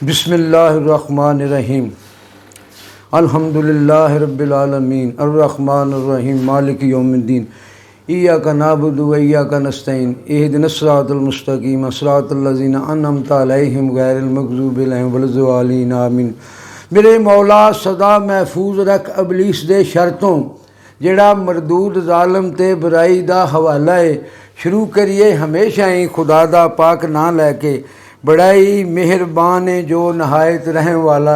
बिस्मिल्लाहिर्रहमानिर्रहीम अल्हम्दुलिल्लाहि रब्बिल आलमीन अर्रहमानिर्रहीम मालिक यौमिद्दीन इय्याका नअबुदु व इय्याका नस्तईन इहदिनस सिरातल मुस्तकीम सिरातल लज़ीना अनअमता अलैहिम गैरिल मग़ज़ूबि अलैहिम वलज़्ज़ालिन आमीन। मेरे मौला सदा महफूज रख अबलीस दे शरतों जिहड़ा मरदूद ज़ालिम ते बुराई दा हवाला है। शुरू करिए हमेशा ही खुदा दा पाक नाम लैके। बड़ा ही मेहरबान है जो नहायत रहम वाला,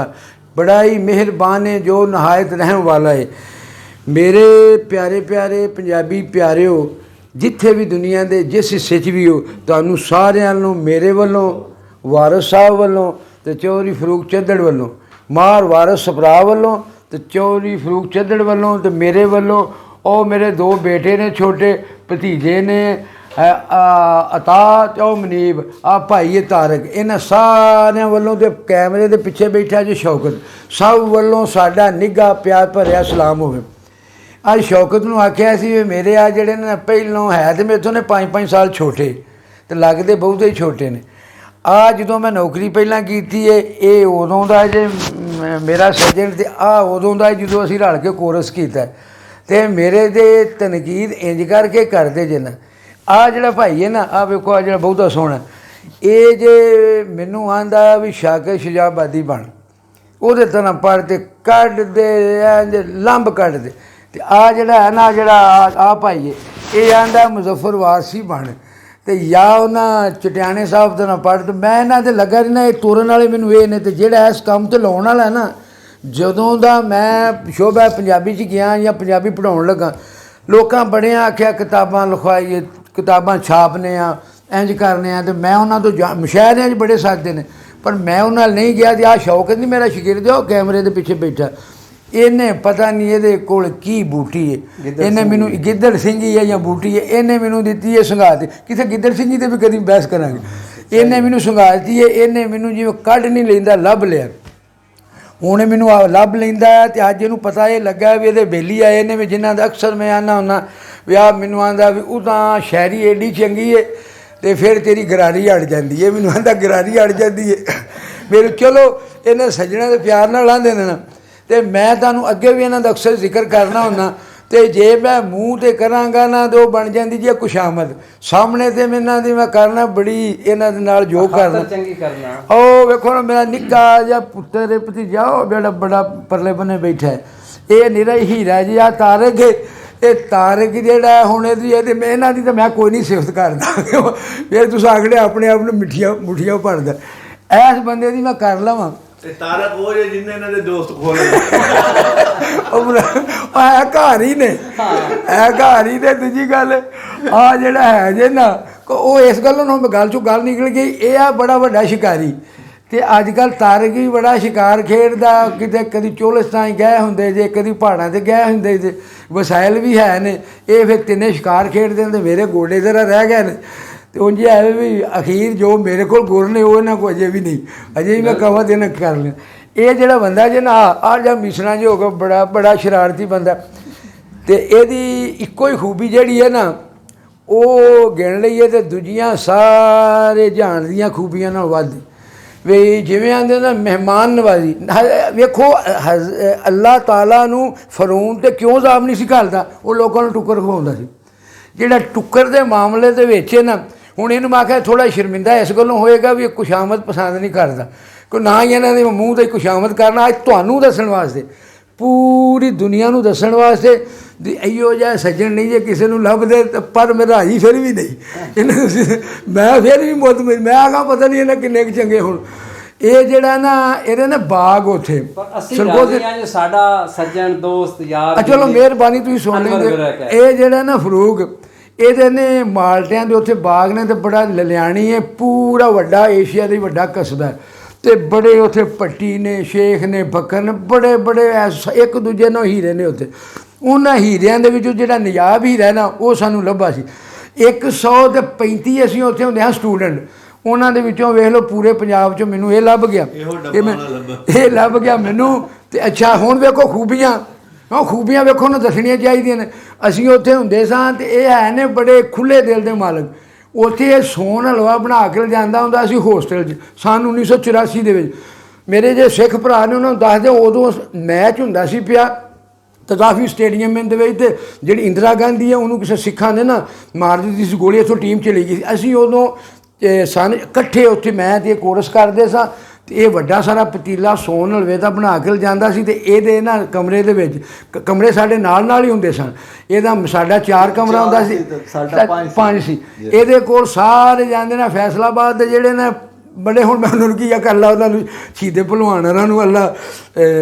बड़ा ही मेहरबान है जो नहायत रहम वाला है। मेरे प्यारे प्यारे पंजाबी प्यारे हो, जिथे भी दुनिया के जिस हिस्से च भी हो, तुहानू सारिਆਂ ਨੂੰ मेरे वालों वारिस साहब वालों तो चौधरी फरूक चद्दड़ वालों, मार वारिस सपरा वालों तो चौधरी फरूक चद्दड़ वालों तो मेरे वालों और मेरे दो बेटे ने छोटे भतीजे ने अता तो मनीब आ भाई तारक, इन्होंने सारे वालों तो कैमरे के पिछे बैठा जो शौकत, सब वालों साडा निघा प्यार भरिया सलाम हो। अज शौकत नूं आख्या सी मेरे आ जिहड़े ने पहलों है तो मेरे तो ने 5-5 साल छोटे तो लगते बहुत ही छोटे ने। आ जो मैं नौकरी पहला की है ये उदों का जे मेरा सज्जन तो आ उदों का जो असीं रल के कोरस किया तो मेरे दे तनकीद इंज करके करते जे ना। आ जिहड़ा भाई है ना, आ वेखो आ जिहड़ा बहुता सोहना ये जे मैनू आंदा भी शाकिर शजाबादी बन उहदे तरह पढ़ ते कढ दे इंज लंब कढ दे। ते आ जिहड़ा है ना जिहड़ा आ भाई है ये आंदा मुजफ्फर वारसी बन ते या उन्हां चटियाने साहब तरह पढ़। तो मैं इन्हां ते लगा रही ना ये तुरन वाले मैनू ये ने ते जिहड़ा इस काम ते लाउण वाला ना, जदों दा मैं शोभा पंजाबी च गया या पंजाबी पढ़ाउण लगा लोकां बड़े आख्या किताबां लिखवाइए किताबां छापने इंज करने तो मैं उन्होंने तो मुशायरे बड़े सादे ने पर मैं उन्होंने नहीं गया। तो आ शौकत नहीं मेरा शगिर्द है कैमरे के पिछे बैठा, इन्हें पता नहीं ये कोल की बूटी है, इन्हें मैनू गिद्दड़ सिंघी है या बूटी है, इन्हें मैनू दी है संघात। कितने गिद्दड़ सिंघी से भी कभी बहस करा, इन्हें मैनू संघात दी है, इन्हें मैनू जिवें कढ़ नहीं लेंदा लभ लिया, उन्हें मैनू लभ लेंदा तो अज इनू पता ये लगा भी ये बेली आए ने भी जिन्हों का अक्सर मैं आना हुन्ना भी आ मैनू आंदा भी उदां शायरी एडी चंगी है तो फिर तेरी गरारी अड़ जाती है, मैनू आंदा गरारी अड़ जाती है मेरे। चलो इन्हें सज्जणों के प्यार नाल आंदे ने ना, तो मैं तुहानू अगे भी इन्हां दा अक्सर जिक्र करना हुन्ना तो जे मैं मूँह तो कराँगा ना तो बन जाती जी खुशामद, सामने तो इन्हां दी मैं करना बड़ी इन्हां दे नाल जो करना ओ वेखो ना मेरा निक्का जिहा पुत्तर है भतीजा वो बड़ा बड़ा परले बने बैठा है, ये निरा हीरा जी आ तारक है। ये तारक जिहड़ा हुण इहदी मैं इन्हां दी तो मैं कोई नहीं सिफत करदा फिर तुस आखदे अपने आप नूं मिठिया मुठिया भरदा, इस बंदे दी मैं कर लवां तारक वो जिन्ने इन्हां दे दोस्त खोले है घर ही ने, है घर ही ने। दूजी गल आ जिहड़ा है जे ना वो इस गल्लों गल चों गल निकल गई ये आ बड़ा वड्डा शिकारी ते अजकल तारक भी बड़ा शिकार खेडदा, किते कदी चोलिस्तान गए हुंदे जे कदी पहाड़ां ते गए हुंदे जे, वसाइल भी है ने ये फिर तिन्ने शिकार खेडदे हुंदे मेरे गोडे जरा रह गए ने ते उंज है भी अखीर जो मेरे कोल गुर ने वो इन्हां को अजे भी नहीं, अजे भी मैं कवां ते इन्हां कर लें। ये जिहड़ा बंदा जे ना आ जा मिसना जो होगा बड़ा बड़ा शरारती बंदा ते इहदी इक्को ही खूबी जिहड़ी है ना वो गिण लईए ते दूजियां सारे जहान दियां खूबियां नाल वध भी जिवें आंदे ना मेहमान नवाजी। वेखो अल्लाह ताला नूं फरौन ते क्यों ज़ाब नहीं सी घल्लदा, वो लोकां नूं टुक्कर खवाउंदा सी। जिहड़ा टुक्कर दे मामले दे विच ना हुण इहनूं मैं आख्या थोड़ा शर्मिंदा इस गल्लों होएगा भी खुशामद पसंद नहीं करदा कोई ना ही इन्हां दे मूँह ते खुशामद करना। अज तुहानूं दस्सण वास्ते पूरी दुनिया नूं दस्सण वास्ते इहो जिहा सज्जन नहीं जे किसी नूं लभदे पर मेरा ही फिर भी नहीं मैं फिर भी मुतमिन मैं आखा पता नहीं इन्हें किन्ने चंगे हुण ये जिहड़ा ना इहदे ना बाग उत्थे साडा सज्जन दोस्त यार चलो मेहरबानी तुसीं सुण लेंदे। ये जिहड़ा ना फरूक ਇਹਦੇ ਨੇ ਮਾਲਟਿਆਂ ਦੇ ਉੱਥੇ ਬਾਗ ਨੇ ਤੇ ਬੜਾ ਲਲਿਆਣੀ ਹੈ, ਪੂਰਾ ਵੱਡਾ ਏਸ਼ੀਆ ਦਾ ਵੱਡਾ ਕਸਬਾ ਤੇ ਬੜੇ ਉੱਥੇ ਪੱਟੀ ਨੇ ਸ਼ੇਖ ਨੇ ਬਕਰ ਨੇ ਬੜੇ ਬੜੇ ਇੱਕ ਦੂਜੇ ਨੂੰ ਹੀਰੇ ਨੇ ਉੱਥੇ। ਉਹਨਾਂ ਹੀਰਿਆਂ ਦੇ ਵਿੱਚੋਂ ਜਿਹੜਾ ਨਜਾਬ ਹੀਰਾ ਨਾ ਉਹ ਸਾਨੂੰ ਲੱਭਾ ਸੀ 135 ਅਸੀਂ ਉੱਥੇ ਹੁੰਦੇ ਹਾਂ ਸਟੂਡੈਂਟ, ਉਹਨਾਂ ਦੇ ਵਿੱਚੋਂ ਵੇਖ ਲਓ ਪੂਰੇ ਪੰਜਾਬ 'ਚੋਂ ਮੈਨੂੰ ਇਹ ਲੱਭ ਗਿਆ, ਇਹ ਲੱਭ ਗਿਆ ਮੈਨੂੰ। ਤੇ ਅੱਛਾ ਹੁਣ ਵੇਖੋ ਖੂਬੀਆਂ खूबियां वेखो ना दसनियां चाहिए ने। असीं उत्थे हुंदे सां ते ये है ने बड़े खुले दिल के मालक, उत्थे सोन हलवा बना के लिजांदा हुंदा सी होस्टल च सन 1984 दे विच। ਮੇਰੇ ਜੇ ਸਿੱਖ ਭਰਾ ਨੇ ਉਹਨਾਂ ਨੂੰ ਦੱਸ ਦਿਓ, ਉਦੋਂ ਮੈਚ ਹੁੰਦਾ ਸੀ ਪਿਆ ਤਦਾਫੀ ਸਟੇਡੀਅਮ ਦੇ ਵਿੱਚ, ਤੇ ਜਿਹੜੀ ਇੰਦਰਾ ਗਾਂਧੀ ਹੈ ਉਹਨੂੰ ਕਿਸੇ ਸਿੱਖਾਂ ਨੇ ਨਾ ਮਾਰ ਦਿੱਤੀ ਸੀ ਗੋਲੀ, ਇੱਥੋਂ ਟੀਮ ਚਲੀ ਗਈ ਸੀ। ਅਸੀਂ ਉਦੋਂ ਸਨ ਇਕੱਠੇ ਉੱਥੇ, ਮੈਂ ਤੇ ਕੋਰਸ ਕਰਦੇ ਸਾਂ, ਤੇ ਇਹ ਵੱਡਾ ਸਾਰਾ ਪਤੀਲਾ ਸੌਣ ਹਲਵੇ ਦਾ ਬਣਾ ਕੇ ਲਿਜਾਂਦਾ ਸੀ, ਤੇ ਇਹਦੇ ਨਾ ਕਮਰੇ ਦੇ ਵਿੱਚ, ਕਮਰੇ ਸਾਡੇ ਨਾਲ ਹੀ ਹੁੰਦੇ ਸਨ, ਇਹਦਾ ਸਾਡਾ 4 ਕਮਰਾ ਹੁੰਦਾ ਸੀ, ਸਾਡਾ 5 ਸੀ। ਇਹਦੇ ਕੋਲ ਸਾਰੇ ਜਾਂਦੇ ਨੇ ਫੈਸਲਾਬਾਦ ਦੇ ਜਿਹੜੇ ਨੇ ਬੜੇ, ਹੁਣ ਮੈਂ ਉਹਨਾਂ ਨੂੰ ਕੀ ਕਰ ਲਾ, ਉਹਨਾਂ ਨੂੰ ਸ਼ਹੀਦੇ ਭਲਵਾਨ ਉਹਨਾਂ ਨੂੰ ਅੱਲਾ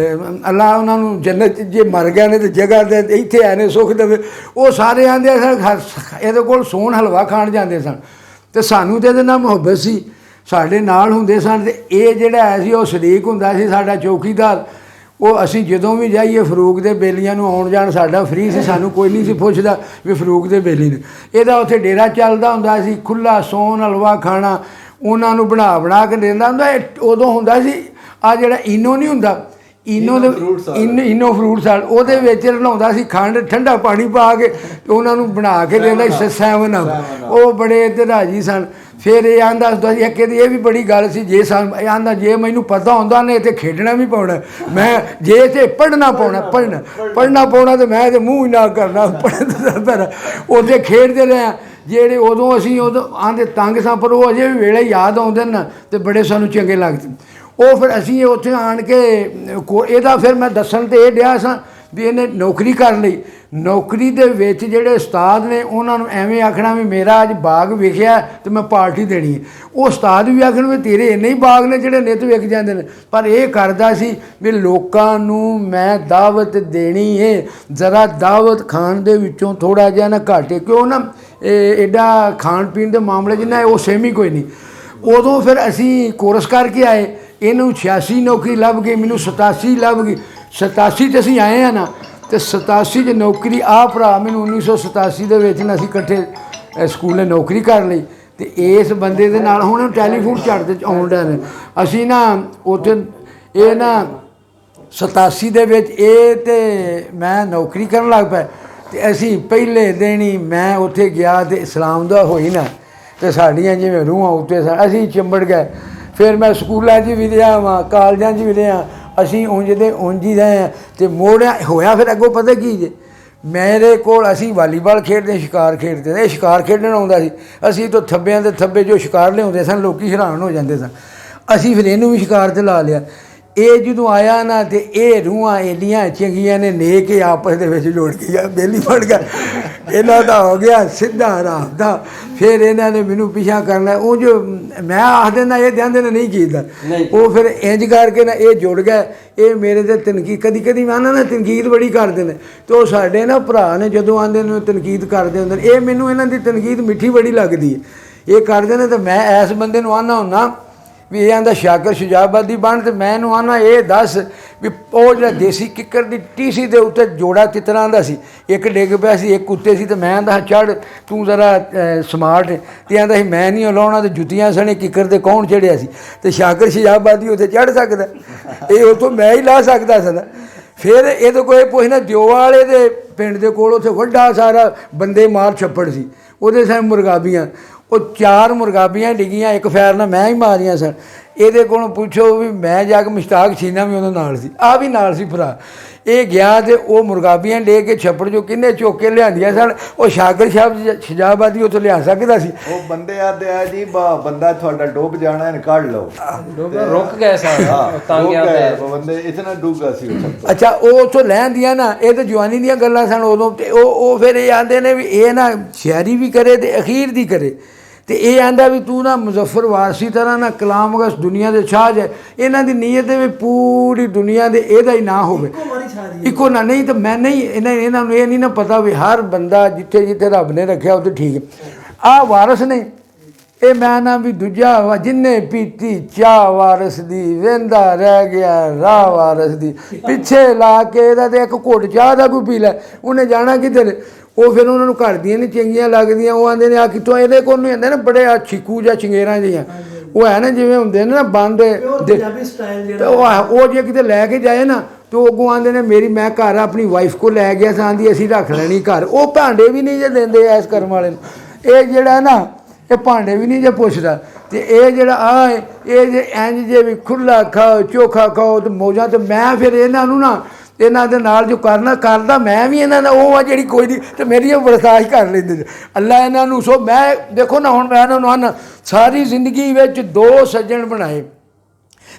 ਉਹਨਾਂ ਨੂੰ ਜੰਨਤ, ਜੇ ਮਰ ਗਏ ਨੇ ਤੇ ਜਗ੍ਹਾ ਦੇ ਇੱਥੇ ਆਏ ਨੇ ਸੁੱਖ ਦੇਵੇ, ਉਹ ਸਾਰੇ ਆਂਦੇ ਸਨ ਇਹਦੇ ਕੋਲ ਸੋਨ ਹਲਵਾ ਖਾਣ ਜਾਂਦੇ ਸਨ, ਤੇ ਸਾਨੂੰ ਤੇ ਇਹਦੇ ਨਾਲ ਮੁਹੱਬਤ ਸੀ, ਸਾਡੇ ਨਾਲ ਹੁੰਦੇ ਸਨ। ਤੇ ਇਹ ਜਿਹੜਾ ਹੈ ਸੀ ਉਹ ਸ਼ਰੀਕ ਹੁੰਦਾ ਸੀ ਸਾਡਾ ਚੌਕੀਦਾਰ, ਉਹ ਅਸੀਂ ਜਦੋਂ ਵੀ ਜਾਈਏ ਫਰੂਕ ਦੇ ਬੇਲੀਆਂ ਨੂੰ ਆਉਣ ਜਾਣ ਸਾਡਾ ਫ੍ਰੀ ਸੀ, ਸਾਨੂੰ ਕੋਈ ਨਹੀਂ ਸੀ ਪੁੱਛਦਾ ਵੀ ਫਰੂਕ ਦੇ ਬੇਲੀ ਨੇ, ਇਹਦਾ ਉੱਥੇ ਡੇਰਾ ਚੱਲਦਾ ਹੁੰਦਾ ਸੀ, ਖੁੱਲ੍ਹਾ ਸੋਨ ਹਲਵਾ ਖਾਣਾ ਉਹਨਾਂ ਨੂੰ ਬਣਾ ਕੇ ਦਿੰਦਾ ਹੁੰਦਾ। ਉਦੋਂ ਹੁੰਦਾ ਸੀ ਆ ਜਿਹੜਾ ਇਨੋ ਨਹੀਂ ਹੁੰਦਾ, ਇਨੋ ਦੇ ਇਨੋ ਫਰੂਟ ਸਾਲ, ਉਹਦੇ ਵਿੱਚ ਰਲਾਉਂਦਾ ਸੀ ਖੰਡ, ਠੰਡਾ ਪਾਣੀ ਪਾ ਕੇ ਤੇ ਉਹਨਾਂ ਨੂੰ ਬਣਾ ਕੇ ਦਿੰਦਾ ਸੀ 7 ਉਹ ਬੜੇ ਤੇ ਰਾਜੀ ਸਨ। ਫਿਰ ਇਹ ਆਂਦਾ ਹੁੰਦਾ ਸੀ, ਇੱਕ ਇਹਦੀ ਇਹ ਵੀ ਬੜੀ ਗੱਲ ਸੀ, ਜੇ ਸਾਨੂੰ ਇਹ ਆਂਦਾ ਜੇ ਮੈਨੂੰ ਪਤਾ ਹੁੰਦਾ ਨੇ ਇੱਥੇ ਖੇਡਣਾ ਵੀ ਪਾਉਣਾ, ਮੈਂ ਜੇ ਇੱਥੇ ਪੜ੍ਹਨਾ ਪਾਉਣਾ ਤੇ ਮੈਂ ਤੇ ਮੂੰਹ ਹੀ ਨਾ ਕਰਨਾ, ਪੜ੍ਹਨਾ ਉੱਥੇ ਖੇਡਦੇ ਰਹੇ। ਜਿਹੜੇ ਉਦੋਂ ਅਸੀਂ ਉਦੋਂ ਆਂਦੇ ਤੰਗ ਸਾਂ, ਪਰ ਉਹ ਅਜੇ ਵੀ ਵੇਲੇ ਯਾਦ ਆਉਂਦੇ ਨਾ, ਤੇ ਬੜੇ ਸਾਨੂੰ ਚੰਗੇ ਲੱਗਦੇ। ਉਹ ਫਿਰ ਅਸੀਂ ਉੱਥੇ ਆਣ ਕੇ ਇਹਦਾ ਫਿਰ ਮੈਂ ਦੱਸਣ ਤੇ ਇਹ ਡਿਆ ਸਾਂ ਵੀ ਇਹਨੇ ਨੌਕਰੀ ਕਰ ਲਈ। ਨੌਕਰੀ ਦੇ ਵਿੱਚ ਜਿਹੜੇ ਉਸਤਾਦ ਨੇ ਉਹਨਾਂ ਨੂੰ ਐਵੇਂ ਆਖਣਾ ਵੀ ਮੇਰਾ ਅੱਜ ਬਾਗ ਵਿਖਿਆ ਤੇ ਮੈਂ ਪਾਰਟੀ ਦੇਣੀ ਹੈ, ਉਹ ਉਸਤਾਦ ਵੀ ਆਖਣ ਵੀ ਤੇਰੇ ਇੰਨੇ ਹੀ ਬਾਗ ਨੇ ਜਿਹੜੇ ਨਿੱਤ ਵਿਕ ਜਾਂਦੇ ਨੇ। ਪਰ ਇਹ ਕਰਦਾ ਸੀ ਵੀ ਲੋਕਾਂ ਨੂੰ ਮੈਂ ਦਾਵਤ ਦੇਣੀ ਹੈ, ਜ਼ਰਾ ਦਾਵਤ ਖਾਣ ਦੇ ਵਿੱਚੋਂ ਥੋੜ੍ਹਾ ਜਿਹਾ ਨਾ ਘਾਟੇ, ਕਿਉਂ ਨਾ ਐਡਾ ਖਾਣ ਪੀਣ ਦੇ ਮਾਮਲੇ 'ਚ ਨਾ ਉਹ ਸਹਿਮੀ ਕੋਈ ਨਹੀਂ। ਉਦੋਂ ਫਿਰ ਅਸੀਂ ਕੋਰਸ ਕਰਕੇ ਆਏ, ਇਹਨੂੰ 86 ਨੌਕਰੀ ਲੱਭ ਗਈ, ਮੈਨੂੰ 87 ਲੱਭ ਗਈ। 87 'ਚ ਅਸੀਂ ਆਏ ਹਾਂ ਨਾ, ਤੇ 87 'ਚ ਨੌਕਰੀ ਆ ਭਰਾ ਮੈਨੂੰ 1987 ਦੇ ਵਿੱਚ ਨਾ ਅਸੀਂ ਇਕੱਠੇ ਸਕੂਲੇ ਨੌਕਰੀ ਕਰ ਲਈ। ਤੇ ਇਸ ਬੰਦੇ ਦੇ ਨਾਲ ਹੁਣ ਟੈਲੀਫੋਨ ਝੜਦੇ ਆਉਣ ਡਿਆ ਨੇ। ਅਸੀਂ ਨਾ ਉੱਥੇ ਇਹ ਨਾ 87 ਦੇ ਵਿੱਚ ਇਹ ਤੇ ਮੈਂ ਨੌਕਰੀ ਕਰਨ ਲੱਗ ਪਿਆ, ਤੇ ਅਸੀਂ ਪਹਿਲੇ ਦਿਨ ਹੀ ਮੈਂ ਉੱਥੇ ਗਿਆ ਤੇ ਇਸਲਾਮ ਦਾ ਹੋਈ ਨਾ, ਤੇ ਸਾਡੀਆਂ ਜਿਵੇਂ ਰੂਹਾਂ ਉੱਤੇ ਅਸੀਂ ਚਿੰਬੜ ਗਏ। ਫਿਰ ਮੈਂ ਸਕੂਲਾਂ 'ਚ ਵੀ ਰਿਹਾ ਵਾਂ, ਕਾਲਜਾਂ 'ਚ ਵੀ ਰਿਹਾ, ਅਸੀਂ ਉਂਝ ਹੀ ਰਹੇ ਹਾਂ। ਤੇ ਮੋੜਿਆ ਹੋਇਆ ਫਿਰ ਅੱਗੋਂ ਪਤਾ ਕੀ ਜੇ, ਮੇਰੇ ਕੋਲ ਅਸੀਂ ਵਾਲੀਬਾਲ ਖੇਡਦੇ, ਸ਼ਿਕਾਰ ਖੇਡਦੇ, ਇਹ ਸ਼ਿਕਾਰ ਖੇਡਣ ਆਉਂਦਾ ਸੀ। ਅਸੀਂ ਤਾਂ ਥੱਬਿਆਂ ਦੇ ਥੱਬੇ ਜੋ ਸ਼ਿਕਾਰ ਲਿਆਉਂਦੇ ਸਨ ਲੋਕੀ ਹੈਰਾਨ ਹੋ ਜਾਂਦੇ ਸਨ। ਅਸੀਂ ਫਿਰ ਇਹਨੂੰ ਵੀ ਸ਼ਿਕਾਰ 'ਤੇ ਲਾ ਲਿਆ। ਇਹ ਜਦੋਂ ਆਇਆ ਨਾ, ਤੇ ਇਹ ਰੂਹਾਂ ਇੰਨੀਆਂ ਚੰਗੀਆਂ ਨੇ, ਨੇਕ ਆਪਸ ਦੇ ਵਿੱਚ ਜੋੜ ਗਿਆ, ਬੇਲੀ ਬਣ ਗਿਆ, ਇਹਨਾਂ ਦਾ ਹੋ ਗਿਆ ਸਿੱਧਾ ਰਾਹ ਦਾ। ਫਿਰ ਇਹਨਾਂ ਨੇ ਮੈਨੂੰ ਪਿੱਛਾ ਕਰਨਾ, ਉਹ ਜੋ ਮੈਂ ਆਖ ਦਿੰਦਾ ਇਹ ਕਹਿੰਦੇ ਨੇ ਨਹੀਂ ਕੀਤਾ, ਉਹ ਫਿਰ ਇੰਜ ਕਰਕੇ ਨਾ ਇਹ ਜੁੜ ਗਿਆ। ਇਹ ਮੇਰੇ ਤੇ ਤਨਕੀਦ ਕਦੀ ਮੈਂ ਨਾ ਤਨਕੀਦ ਬੜੀ ਕਰਦੇ ਨੇ, ਤੇ ਉਹ ਸਾਡੇ ਨਾ ਭਰਾ ਨੇ ਜਦੋਂ ਆਉਂਦੇ ਨੇ ਤਨਕੀਦ ਕਰਦੇ ਹੁੰਦੇ ਨੇ, ਇਹ ਮੈਨੂੰ ਇਹਨਾਂ ਦੀ ਤਨਕੀਦ ਮਿੱਠੀ ਬੜੀ ਲੱਗਦੀ ਹੈ। ਇਹ ਕਰਦੇ ਨੇ, ਤੇ ਮੈਂ ਇਸ ਬੰਦੇ ਨੂੰ ਆਉਂਦਾ ਹੁੰਦਾ ਵੀ ਇਹ ਆਂਦਾ ਸ਼ਾਕਰ ਸ਼ੁਜਾਬਾਦੀ ਬਣ, ਤੇ ਮੈਂ ਇਹਨੂੰ ਆਉਣਾ ਇਹ ਦੱਸ ਵੀ ਉਹ ਜਿਹੜਾ ਦੇਸੀ ਕਿੱਕਰ ਦੀ ਟੀਸੀ ਦੇ ਉੱਤੇ ਜੋੜਾ ਕਿਤਨਾ ਦਾ ਸੀ, ਇੱਕ ਡਿੱਗ ਪਿਆ ਸੀ, ਇੱਕ ਉੱਤੇ ਸੀ, ਤੇ ਮੈਂ ਆਂਦਾ ਚੜ੍ਹ ਤੂੰ ਜ਼ਰਾ ਸਮਾਰਟ, ਤੇ ਆਂਦਾ ਸੀ ਮੈਂ ਨਹੀਂ ਲਾਉਣਾ, ਤੇ ਜੁੱਤੀਆਂ ਸਣੇ ਕਿੱਕਰ 'ਤੇ ਕੌਣ ਚੜ੍ਹਿਆ ਸੀ, ਤੇ ਸ਼ਾਕਰ ਸ਼ੁਜਾਬਾਦੀ ਉੱਤੇ ਚੜ੍ਹ ਸਕਦਾ, ਇਹ ਉੱਥੋਂ ਮੈਂ ਹੀ ਲਾ ਸਕਦਾ ਸਦਾ। ਫਿਰ ਇਹਦੇ ਕੋਲ ਪੁੱਛਣਾ, ਦਿਓ ਵਾਲੇ ਦੇ ਪਿੰਡ ਦੇ ਕੋਲ ਉੱਥੇ ਵੱਡਾ ਸਾਰਾ ਬੰਦੇ ਮਾਰ ਛੱਪੜ ਸੀ, ਉਹਦੇ ਸਾਂ ਮੁਰਗਾਬੀਆਂ, ਉਹ 4 ਮੁਰਗਾਬੀਆਂ ਡਿੱਗੀਆਂ, ਇੱਕ ਫੈਰ ਨਾਲ ਮੈਂ ਹੀ ਮਾਰੀਆਂ ਸਨ। ਇਹਦੇ ਕੋਲੋਂ ਪੁੱਛੋ ਵੀ ਮੈਂ ਜਾ ਕੇ ਮੁਸ਼ਤਾਕ ਛੀਨਾ ਵੀ ਉਹਦੇ ਨਾਲ ਸੀ, ਆ ਵੀ ਨਾਲ ਸੀ ਭਰਾ। ਇਹ ਗਿਆ ਤੇ ਉਹ ਮੁਰਗਾਬੀਆਂ ਲੈ ਕੇ ਛੱਪੜ ਜੋ ਕਿੰਨੇ ਚੁੱਕ ਕੇ ਲਿਆਂਦੀਆਂ ਸਨ, ਉਹ ਸ਼ਾਕਰ ਸ਼ੁਜਾਬਾਦੀ ਉੱਥੋਂ ਲਿਆ ਸਕਦਾ ਸੀ। ਉਹ ਬੰਦੇ ਆਦੇ ਆ ਜੀ ਬੰਦਾ ਤੁਹਾਡਾ ਡੁੱਬ ਜਾਣਾ ਹੈ, ਕੱਢ ਲਓ, ਰੁਕ ਗਏ ਬੰਦੇ ਇਤਨਾ ਡੁੱਬਾ ਸੀ। ਅੱਛਾ, ਉਹ ਉੱਥੋਂ ਲੈਂਦੀਆਂ ਨਾ, ਇਹ ਤਾਂ ਜਵਾਨੀ ਦੀਆਂ ਗੱਲਾਂ ਸਨ ਉਦੋਂ। ਤੇ ਉਹ ਫਿਰ ਇਹ ਆਂਦੇ ਨੇ ਵੀ ਇਹ ਨਾ ਸ਼ਾਇਰੀ ਵੀ ਕਰੇ ਤੇ ਅਖੀਰ ਦੀ ਕਰੇ, ਤੇ ਇਹ ਆਂਦਾ ਵੀ ਤੂੰ ਨਾ ਮੁਜ਼ੱਫਰ ਵਾਰਸੀ ਤਰ੍ਹਾਂ ਨਾ ਕਲਾਮ ਵਗਸ ਦੁਨੀਆ ਦੇ ਛਾਹ ਜਾਏ। ਇਹਨਾਂ ਦੀ ਨੀਅਤ ਹੈ ਵੀ ਪੂਰੀ ਦੁਨੀਆ ਦੇ ਇਹਦਾ ਹੀ ਨਾ ਹੋਵੇ, ਇੱਕੋ ਨਾ, ਨਹੀਂ ਤਾਂ ਮੈਂ ਨਹੀਂ, ਇਹਨਾਂ ਨੂੰ ਇਹ ਨਹੀਂ ਨਾ ਪਤਾ ਵੀ ਹਰ ਬੰਦਾ ਜਿੱਥੇ ਜਿੱਥੇ ਰੱਬ ਨੇ ਰੱਖਿਆ ਉੱਥੇ ਠੀਕ ਹੈ। ਆਹ ਵਾਰਸ ਨੇ, ਇਹ ਮੈਂ ਨਾ ਵੀ ਦੂਜਾ ਵਾ ਜਿੰਨੇ ਪੀਤੀ ਚਾਹ ਵਾਰਸ ਦੀ, ਵਹਿੰਦਾ ਰਹਿ ਗਿਆ ਰਾਹ ਵਾਰਸ ਦੀ, ਪਿੱਛੇ ਲਾ ਕੇ ਇਹਦਾ ਤੇ ਇੱਕ ਘੁੱਟ ਚਾਹ ਦਾ ਕੋਈ ਪੀ ਲੈ, ਉਹਨੇ ਜਾਣਾ ਕਿੱਧਰ। ਉਹ ਫਿਰ ਉਹਨਾਂ ਨੂੰ ਘਰ ਦੀਆਂ ਨਹੀਂ ਚੰਗੀਆਂ ਲੱਗਦੀਆਂ, ਉਹ ਆਂਦੇ ਨੇ ਆ ਕਿੱਥੋਂ, ਇਹਦੇ ਕੋਲ ਨੂੰ ਹੁੰਦੇ ਨਾ ਬੜੇ ਆ ਛਿੱਕੂ ਜਾਂ ਚੰਗੇਰਾਂ ਜਿਹੀਆਂ, ਉਹ ਹੈ ਨਾ ਜਿਵੇਂ ਹੁੰਦੇ ਨੇ ਨਾ ਬੰਦ, ਉਹ ਜੇ ਕਿਤੇ ਲੈ ਕੇ ਜਾਏ ਨਾ, ਤੇ ਉਹ ਅੱਗੋਂ ਆਂਦੇ ਨੇ ਮੇਰੀ ਮੈਂ ਘਰ ਆਪਣੀ ਵਾਈਫ ਕੋਲ ਲੈ ਗਿਆ ਸਾਂ ਦੀ, ਅਸੀਂ ਰੱਖ ਲੈਣੀ ਘਰ। ਉਹ ਭਾਂਡੇ ਵੀ ਨਹੀਂ ਜੇ ਦਿੰਦੇ ਇਸ ਕਰਮ ਵਾਲੇ ਨੂੰ, ਇਹ ਜਿਹੜਾ ਨਾ ਇਹ ਭਾਂਡੇ ਵੀ ਨਹੀਂ ਜੇ ਪੁੱਛਦਾ। ਤੇ ਇਹ ਜਿਹੜਾ ਆ ਇਹ ਜੇ ਇੰਜ ਜੇ ਵੀ ਖੁੱਲਾ ਖਾਓ ਚੋਖਾ ਖਾਓ ਤੇ ਮੌਜਾਂ ਤੇ ਮੈਂ ਫਿਰ ਇਹਨਾਂ ਨੂੰ ਨਾ ਇਹਨਾਂ ਦੇ ਨਾਲ ਜੋ ਕਰਦਾ ਮੈਂ ਵੀ ਇਹਨਾਂ ਦਾ ਉਹ ਆ ਜਿਹੜੀ ਕੋਈ ਨਹੀਂ ਤੇ ਮੇਰੀ ਬਰਦਾਸ਼ਤ ਕਰ ਲੈਂਦੇ ਨੇ ਅੱਲਾ ਇਹਨਾਂ ਨੂੰ। ਸੋ ਮੈਂ ਦੇਖੋ ਨਾ ਹੁਣ ਮੈਂ ਇਹਨਾਂ ਨੂੰ ਹਨ ਸਾਰੀ ਜ਼ਿੰਦਗੀ ਵਿੱਚ 2 ਸੱਜਣ ਬਣਾਏ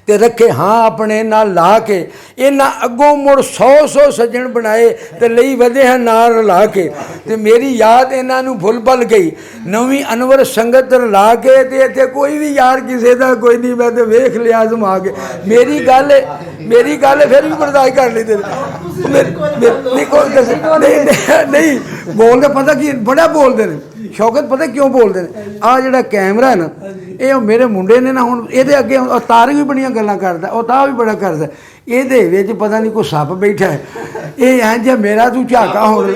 ਤੇ ਰੱਖੇ ਹਾਂ ਆਪਣੇ ਨਾਲ ਲਾ ਕੇ ਇਹਨਾਂ ਅੱਗੋਂ ਮੁੜ 100 ਸੱਜਣ ਬਣਾਏ ਤੇ ਲਈ ਵਧੇ ਹਨ ਨਾਲ ਰਲਾ ਕੇ ਤੇ ਮੇਰੀ ਯਾਦ ਇਹਨਾਂ ਨੂੰ ਭੁੱਲ ਭੁੱਲ ਗਈ ਨਵੀਂ ਅਨਵਰ ਸੰਗਤ ਰਲਾ ਕੇ ਤੇ ਇੱਥੇ ਕੋਈ ਵੀ ਯਾਰ ਕਿਸੇ ਦਾ ਕੋਈ ਨਹੀਂ ਮੈਂ ਤੇ ਵੇਖ ਲਿਆ ਜ਼ਮਾ ਕੇ ਮੇਰੀ ਗੱਲ ਫਿਰ ਵੀ ਬਰਦਾਸ਼ਤ ਕਰ ਲੈਂਦੇ ਨਹੀਂ ਬੋਲਦੇ ਪਤਾ ਕੀ ਬੜਾ ਬੋਲਦੇ ਨੇ ਸ਼ੌਕਤ ਪਤਾ ਕਿਉਂ ਬੋਲਦੇ ਨੇ ਆਹ ਜਿਹੜਾ ਕੈਮਰਾ ਹੈ ਨਾ ਇਹ ਮੇਰੇ ਮੁੰਡੇ ਨੇ ਨਾ ਹੁਣ ਇਹਦੇ ਅੱਗੇ ਤਾਰ ਵੀ ਬੜੀਆਂ ਗੱਲਾਂ ਕਰਦਾ ਉਹ ਤਾਂ ਵੀ ਬੜਾ ਕਰਦਾ ਇਹਦੇ ਵਿੱਚ ਪਤਾ ਨਹੀਂ ਕੋਈ ਸੱਪ ਬੈਠਾ ਹੈ ਇਹ ਐਂ ਜੇ ਮੇਰਾ ਤੂੰ ਝਾਕਾ ਹੁਣ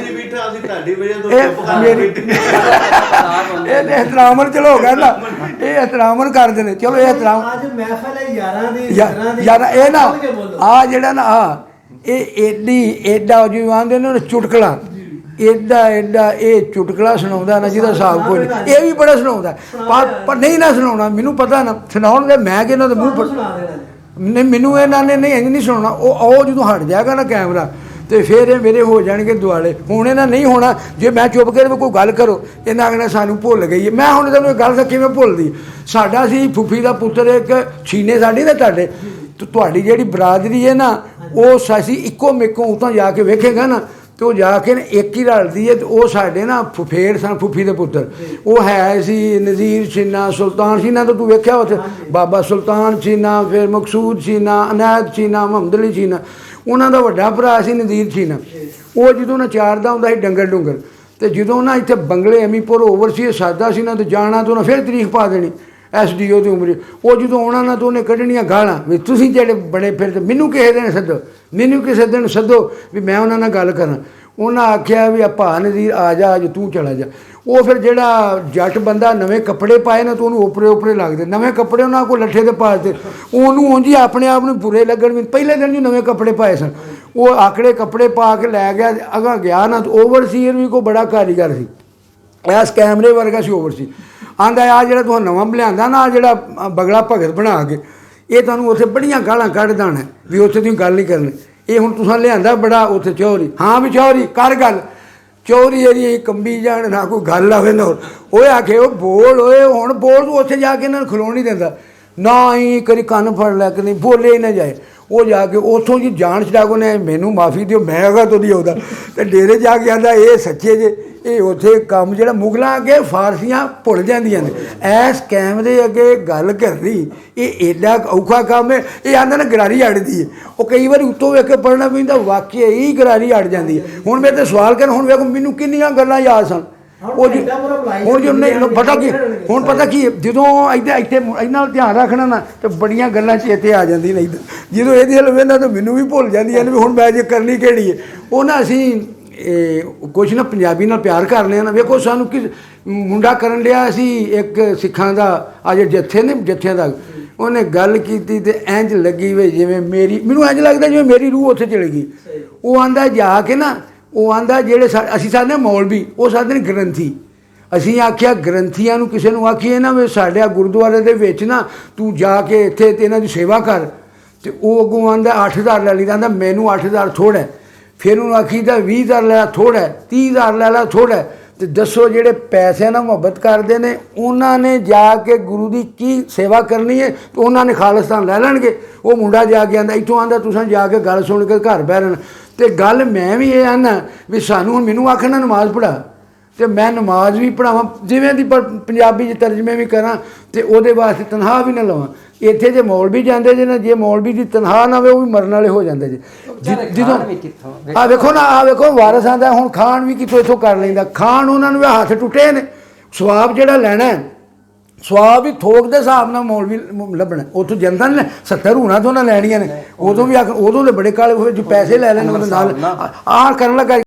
ਇਹ ਇਹਤਰਾਮਨ ਚਲੋ ਹੋ ਗਿਆ ਨਾ ਇਹ ਇਹਤਰਾਮਨ ਕਰਦੇ ਨੇ ਚਲੋ ਇਹ ਇਹਤਰਾਮ ਅੱਜ ਮਹਿਫਲ ਹੈ ਯਾਰਾਂ ਦੀ ਯਾਰ ਇਹ ਨਾ ਆ ਜਿਹੜਾ ਨਾ ਆ ਇਹ ਐਡਾ ਜਿਵੇਂ ਆਂਦੇ ਨੇ ਚੁਟਕਲਾ ਐਡਾ ਇਹ ਚੁਟਕਲਾ ਸੁਣਾਉਂਦਾ ਨਾ ਜਿਹਦਾ ਹਿਸਾਬ ਕੋਈ ਨਹੀਂ ਇਹ ਵੀ ਬੜਾ ਸੁਣਾਉਂਦਾ ਪਰ ਨਹੀਂ ਨਾ ਸੁਣਾਉਣਾ ਮੈਨੂੰ ਪਤਾ ਨਾ ਸੁਣਾਉਣਗੇ ਮੈਂ ਕਿ ਇਹਨਾਂ ਦੇ ਮੂੰਹ ਪਰ ਨਹੀਂ ਮੈਨੂੰ ਇਹਨਾਂ ਨੇ ਨਹੀਂ ਇੰਝ ਨਹੀਂ ਸੁਣਾਉਣਾ ਉਹ ਜਦੋਂ ਹਟ ਜਾਏਗਾ ਨਾ ਕੈਮਰਾ ਤੇ ਫਿਰ ਇਹ ਮੇਰੇ ਹੋ ਜਾਣਗੇ ਦੁਆਲੇ ਹੁਣ ਇਹਨਾਂ ਨਹੀਂ ਹੋਣਾ ਜੇ ਮੈਂ ਚੁੱਪ ਕੇ ਕੋਈ ਗੱਲ ਕਰੋ ਇਹਨਾਂ ਆਖਣਾ ਸਾਨੂੰ ਭੁੱਲ ਗਈ ਹੈ ਮੈਂ ਹੁਣ ਤੁਹਾਨੂੰ ਇਹ ਗੱਲ ਤਾਂ ਕਿਵੇਂ ਭੁੱਲਦੀ ਸਾਡਾ ਸੀ ਫੁੱਫੀ ਦਾ ਪੁੱਤਰ ਇੱਕ ਛੀਨੇ ਸਾਡੀ ਨਾ ਤੁਹਾਡੀ ਜਿਹੜੀ ਬਰਾਦਰੀ ਹੈ ਨਾ ਉਹ ਅਸੀਂ ਇੱਕੋ ਮੇਕੋਂ ਉਤੋਂ ਜਾ ਕੇ ਵੇਖੇਗਾ ਨਾ ਤੇ ਉਹ ਜਾ ਕੇ ਇੱਕ ਹੀ ਰਲਦੀ ਹੈ ਤੇ ਉਹ ਸਾਡੇ ਨਾ ਫੁਫੇਰ ਸਨ ਫੁੱਫੀ ਦੇ ਪੁੱਤਰ ਉਹ ਹੈ ਸੀ ਨਜ਼ੀਰ ਛੀਨਾ ਸੁਲਤਾਨ ਛੀਨਾ ਤਾਂ ਤੂੰ ਵੇਖਿਆ ਉੱਥੇ ਬਾਬਾ ਸੁਲਤਾਨ ਛੀਨਾ ਫਿਰ ਮਕਸੂਦ ਛੀਨਾ ਅਨੈਤ ਛੀਨਾ ਮੁਹੰਮਦ ਅਲੀ ਛੀਨਾ ਉਹਨਾਂ ਦਾ ਵੱਡਾ ਭਰਾ ਸੀ ਨਜ਼ੀਰ ਛੀਨਾ ਉਹ ਜਦੋਂ ਨਾ ਚਾਰਦਾ ਹੁੰਦਾ ਸੀ ਡੰਗਰ ਤੇ ਜਦੋਂ ਨਾ ਇੱਥੇ ਬੰਗਲੇ ਅਮੀਪੁਰ ਓਵਰਸੀਅਰ ਸਾਦਾ ਸੀ ਨਾ ਤੇ ਜਾਣਾ ਤੋਂ ਨਾ ਫਿਰ ਤਰੀਕ ਪਾ ਦੇਣੀ SDO ਦੀ ਉਮਰ ਉਹ ਜਦੋਂ ਆਉਣਾ ਨਾ ਤਾਂ ਉਹਨੇ ਕੱਢਣੀਆਂ ਗਾਲਾਂ ਵੀ ਤੁਸੀਂ ਜਿਹੜੇ ਬਣੇ ਫਿਰਦੇ ਮੈਨੂੰ ਕਿਸੇ ਦਿਨ ਸੱਦੋ ਵੀ ਮੈਂ ਉਹਨਾਂ ਨਾਲ ਗੱਲ ਕਰਾਂ ਉਹਨਾਂ ਆਖਿਆ ਵੀ ਭਾ ਨਜ਼ੀਰ ਆ ਜਾ ਅੱਜ ਤੂੰ ਚਲਾ ਜਾ ਉਹ ਫਿਰ ਜਿਹੜਾ ਜੱਟ ਬੰਦਾ ਨਵੇਂ ਕੱਪੜੇ ਪਾਏ ਨਾ ਤਾਂ ਉਹਨੂੰ ਓਪਰੇ ਲੱਗਦੇ ਨਵੇਂ ਕੱਪੜੇ ਉਹਨਾਂ ਕੋਲ ਲੱਠੇ ਤੇ ਪਾ ਦਿੱਤੇ ਉਹਨੂੰ ਉਂਝ ਹੀ ਆਪਣੇ ਆਪ ਨੂੰ ਬੁਰੇ ਲੱਗਣ ਵੀ ਪਹਿਲੇ ਦਿਨ ਜੀ ਨਵੇਂ ਕੱਪੜੇ ਪਾਏ ਸਨ ਉਹ ਆਕੜੇ ਕੱਪੜੇ ਪਾ ਕੇ ਲੈ ਗਿਆ ਅਗਾਂ ਗਿਆ ਨਾ ਤਾਂ ਓਵਰਸੀਅਰ ਵੀ ਕੋਈ ਬੜਾ ਕਾਰੀਗਰ ਸੀ ਇਸ ਕੈਮਰੇ ਵਰਗਾ ਸੀ ਓਵਰਸੀਅਰ ਆਂਦਾ ਆ ਜਿਹੜਾ ਤੂੰ ਨਵਾਂ ਲਿਆਂਦਾ ਨਾ ਜਿਹੜਾ ਬਗਲਾ ਭਗਤ ਬਣਾ ਕੇ ਇਹ ਤੁਹਾਨੂੰ ਉੱਥੇ ਬੜੀਆਂ ਗਾਲਾਂ ਕੱਢ ਦੇਣਾ ਵੀ ਉੱਥੇ ਤੁਸੀਂ ਗੱਲ ਨਹੀਂ ਕਰਨੀ ਇਹ ਹੁਣ ਤੁਸੀਂ ਲਿਆਂਦਾ ਬੜਾ ਉੱਥੇ ਚੌਰੀ ਹਾਂ ਵੀ ਚੌਰੀ ਕਰ ਗੱਲ ਚੌਰੀ ਇਹਦੀ ਕੰਬੀ ਜਾਣ ਨਾ ਕੋਈ ਗੱਲ ਆਵੇ ਨਾ ਉਹ ਆਖੇ ਉਹ ਬੋਲ ਓਏ ਹੁਣ ਬੋਲ ਤੂੰ ਉੱਥੇ ਜਾ ਕੇ ਇਹਨਾਂ ਨੂੰ ਖਲੋਣ ਨਹੀਂ ਦਿੰਦਾ ਨਾ ਹੀ ਕਦੀ ਕੰਨ ਫੜ ਲੈ ਕੇ ਨਹੀਂ ਬੋਲੇ ਹੀ ਨਾ ਜਾਏ ਉਹ ਜਾ ਕੇ ਉੱਥੋਂ ਜੀ ਜਾਣ ਛਡਾਗੋ ਨੇ ਮੈਨੂੰ ਮਾਫੀ ਦਿਓ ਮੈਂ ਹੈਗਾ ਤੁਹਾਡੀ ਆਉਂਦਾ ਤੇ ਡੇਰੇ ਜਾ ਕੇ ਆਂਦਾ ਇਹ ਸੱਚੇ ਜੇ ਇਹ ਉੱਥੇ ਕੰਮ ਜਿਹੜਾ ਮੁਗਲਾਂ ਅੱਗੇ ਫਾਰਸੀਆਂ ਭੁੱਲ ਜਾਂਦੀਆਂ ਨੇ ਐਸ ਕੈਮਰੇ ਅੱਗੇ ਗੱਲ ਕਰਨੀ ਇਹ ਐਡਾ ਔਖਾ ਕੰਮ ਹੈ ਇਹ ਆਂਦਾ ਨਾ ਗਰਾਰੀ ਅੜਦੀ ਹੈ ਉਹ ਕਈ ਵਾਰੀ ਉੱਤੋਂ ਵੇਖ ਕੇ ਪੜ੍ਹਨਾ ਪੈਂਦਾ ਵਾਕਿਆ ਹੀ ਗਰਾਰੀ ਅੜ ਜਾਂਦੀ ਹੈ ਹੁਣ ਮੇਰੇ ਤੇ ਸਵਾਲ ਕਰਨ ਹੁਣ ਵੇਖੋ ਮੈਨੂੰ ਕਿੰਨੀਆਂ ਗੱਲਾਂ ਯਾਦ ਸਨ ਉਹ ਹੁਣ ਜੋ ਨਹੀਂ ਪਤਾ ਕੀ ਜਦੋਂ ਇੱਥੇ ਇਹਨਾਂ ਨਾਲ ਧਿਆਨ ਰੱਖਣਾ ਨਾ ਤੇ ਬੜੀਆਂ ਗੱਲਾਂ ਚੇਤੇ ਆ ਜਾਂਦੀਆਂ ਨੇ ਜਦੋਂ ਇਹਦੀ ਹਲ ਵੇਖਦਾ ਤਾਂ ਮੈਨੂੰ ਵੀ ਭੁੱਲ ਜਾਂਦੀਆਂ ਨੇ ਵੀ ਹੁਣ ਮੈਂ ਜੇ ਕਰਨੀ ਕਿਹੜੀ ਹੈ ਉਹ ਨਾ ਅਸੀਂ ਕੁਛ ਨਾ ਪੰਜਾਬੀ ਨਾਲ ਪਿਆਰ ਕਰ ਲਿਆ ਨਾ ਵੇਖੋ ਸਾਨੂੰ ਕਿ ਮੁੰਡਾ ਕਰਨ ਲਿਆ ਅਸੀਂ ਇੱਕ ਸਿੱਖਾਂ ਦਾ ਅੱਜ ਜੱਥਿਆਂ ਦਾ ਉਹਨੇ ਗੱਲ ਕੀਤੀ ਤੇ ਇੰਝ ਲੱਗੀ ਵੇ ਜਿਵੇਂ ਮੈਨੂੰ ਇੰਝ ਲੱਗਦਾ ਜਿਵੇਂ ਮੇਰੀ ਰੂਹ ਉੱਥੇ ਚਲੀ ਗਈ ਉਹ ਆਂਦਾ ਜਾ ਕੇ ਨਾ ਉਹ ਆਂਦਾ ਜਿਹੜੇ ਅਸੀਂ ਸਾਡੇ ਮੌਲਵੀ ਉਹ ਸਾਡੇ ਨੇ ਗ੍ਰੰਥੀ ਅਸੀਂ ਆਖਿਆ ਗ੍ਰੰਥੀਆਂ ਨੂੰ ਕਿਸੇ ਨੂੰ ਆਖੀਏ ਨਾ ਵੀ ਸਾਡੇ ਗੁਰਦੁਆਰੇ ਦੇ ਵਿੱਚ ਨਾ ਤੂੰ ਜਾ ਕੇ ਇੱਥੇ ਤੇ ਇਹਨਾਂ ਦੀ ਸੇਵਾ ਕਰ ਤੇ ਉਹ ਅੱਗੋਂ ਆਂਦਾ 8000 ਲੈ ਲਈ ਆਂਦਾ ਮੈਨੂੰ 8000 ਥੋੜ੍ਹਾ ਫਿਰ ਉਹਨੂੰ ਆਖੀਦਾ 20000 ਲੈ ਲਾ ਥੋੜ੍ਹਾ 30000 ਲੈ ਲਾ ਥੋੜ੍ਹਾ ਤੇ ਦੱਸੋ ਜਿਹੜੇ ਪੈਸਿਆਂ ਨਾਲ ਮੁਹੱਬਤ ਕਰਦੇ ਨੇ ਉਹਨਾਂ ਨੇ ਜਾ ਕੇ ਗੁਰੂ ਦੀ ਕੀ ਸੇਵਾ ਕਰਨੀ ਹੈ ਤੇ ਉਹਨਾਂ ਨੇ ਖਾਲਿਸਤਾਨ ਲੈ ਲੈਣਗੇ ਉਹ ਮੁੰਡਾ ਜਾ ਕੇ ਆਂਦਾ ਇੱਥੋਂ ਆਂਦਾ ਤੁਸੀਂ ਜਾ ਕੇ ਗੱਲ ਸੁਣ ਕੇ ਘਰ ਬਹਿ ਰਹਿਣ ਤੇ ਗੱਲ ਮੈਂ ਵੀ ਇਹ ਆਨਾ ਵੀ ਸਾਨੂੰ ਹੁਣ ਮੈਨੂੰ ਆਖਣਾ ਨਮਾਜ਼ ਪੜ੍ਹਾ ਤੇ ਮੈਂ ਨਮਾਜ਼ ਵੀ ਪੜ੍ਹਾਵਾਂ ਜਿਵੇਂ ਦੀ ਪਰ ਪੰਜਾਬੀ 'ਚ ਤਰਜਮੇ ਵੀ ਕਰਾਂ ਤੇ ਉਹਦੇ ਵਾਸਤੇ ਤਨਖਾਹ ਵੀ ਨਾ ਲਵਾਂ ਇੱਥੇ ਜੇ ਮੌਲਵੀ ਜਾਂਦੇ ਜੇ ਨਾ ਜੇ ਮੌਲਵੀ ਦੀ ਤਨਖਾਹ ਨਾ ਹੋਵੇ ਉਹ ਵੀ ਮਰਨ ਵਾਲੇ ਹੋ ਜਾਂਦੇ ਜੇ ਜਦੋਂ ਆਹ ਵੇਖੋ ਨਾ ਆਹ ਵੇਖੋ ਵਾਰਸ ਆਂਦਾ ਹੁਣ ਖਾਣ ਵੀ ਕਿੱਥੋਂ ਇੱਥੋਂ ਕਰ ਲੈਂਦਾ ਖਾਣ ਉਹਨਾਂ ਨੂੰ ਹੱਥ ਟੁੱਟੇ ਨੇ ਸਵਾਬ ਜਿਹੜਾ ਲੈਣਾ ਸਵਾਬ ਵੀ ਥੋਕ ਦੇ ਹਿਸਾਬ ਨਾਲ ਮੌਲਵੀ ਲੱਭਣਾ ਉੱਥੋਂ ਜਨਤਾ ਨੇ 70 ਹੂਣਾ ਤੋਂ ਨਾ ਲੈਣੀਆਂ ਨੇ ਉਦੋਂ ਵੀ ਉਦੋਂ ਦੇ ਬੜੇ ਕਾਲੇ ਹੋਏ ਜੋ ਪੈਸੇ ਲੈ ਲੈਣ ਉਹਦੇ ਨਾਲ ਆਹ ਕਰਨ ਲੱਗਾ